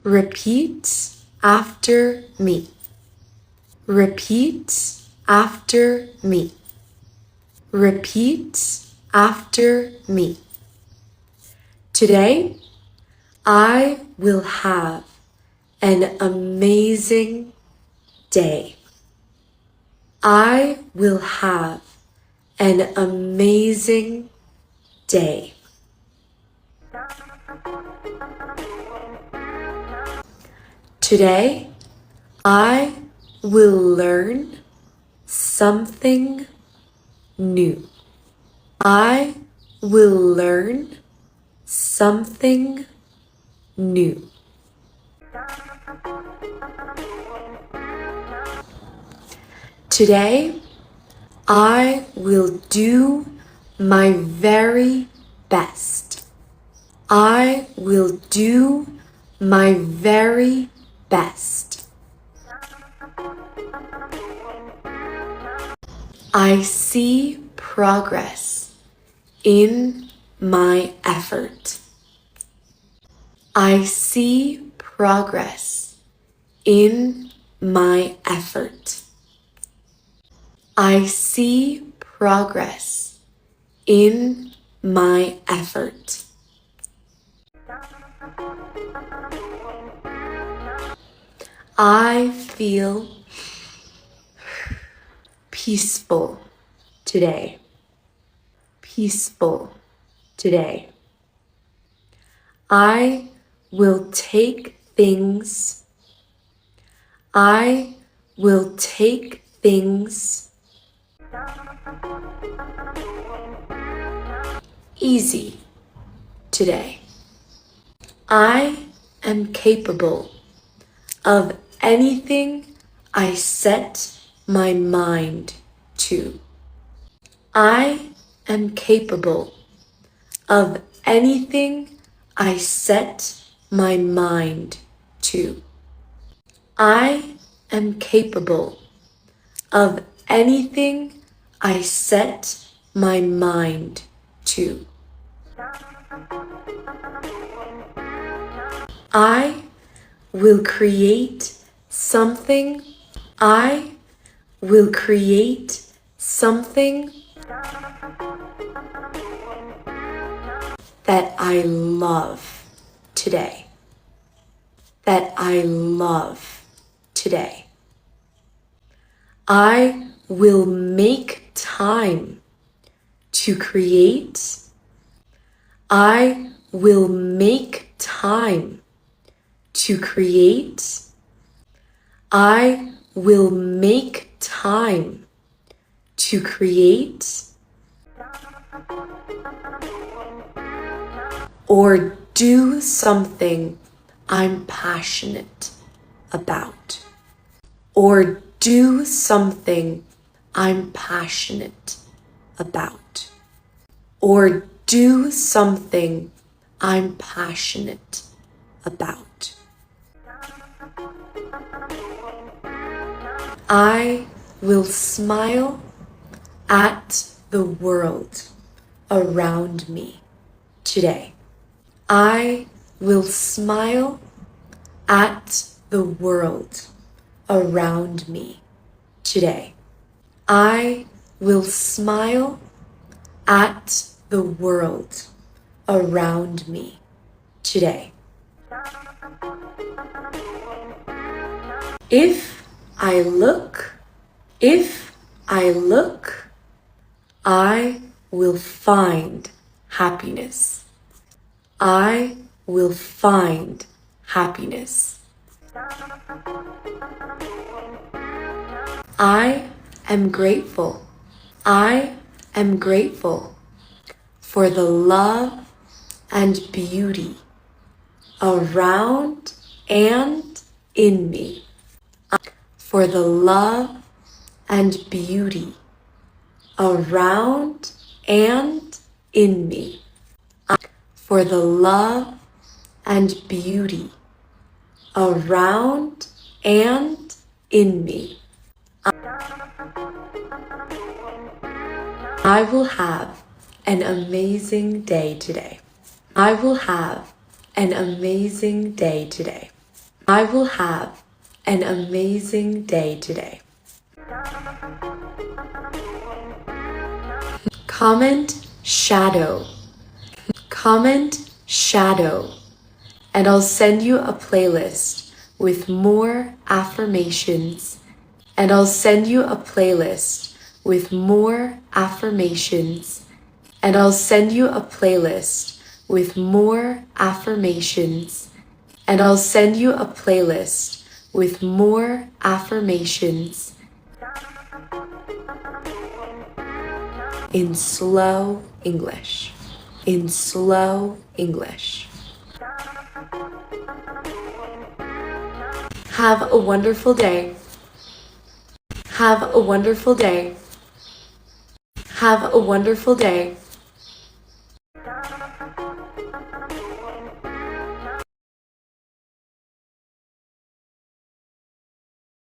Repeat after me. Repeat after me. Repeat after me. Today, I will have an amazing day. I will have an amazing day. Today, I will learn something new. I will learn something new. Today, I will do my very best. I will do my very best. I see progress in my effort. I see progress in my effort. I see progress in my effort. I feel peaceful today. Peaceful today. I will take things. I will take things easy today. I am capable of anything I set my mind to. I am capable of anything I set my mind to. I am capable of anything I set my mind to. I will create something. I will create something that I love today. That I love today. I will make time to create. I will make time to create. I will make time to create or do something I'm passionate about. Or do something I'm passionate about. Or do something I'm passionate about. I will smile at the world around me today. I will smile at the world around me today. I will smile at the world around me today. If I look, I will find happiness. I will find happiness. I am grateful. I am grateful for the love and beauty around and in me. For the love and beauty around and in me. For the love and beauty around and in me. I will have an amazing day today. I will have an amazing day today. I will have an amazing day today. Comment shadow. Comment shadow. And I'll send you a playlist with more affirmations. And I'll send you a playlist with more affirmations. And I'll send you a playlist with more affirmations. And I'll send you a playlist with more affirmations in slow English. In slow English. Have a wonderful day. Have a wonderful day. Have a wonderful day.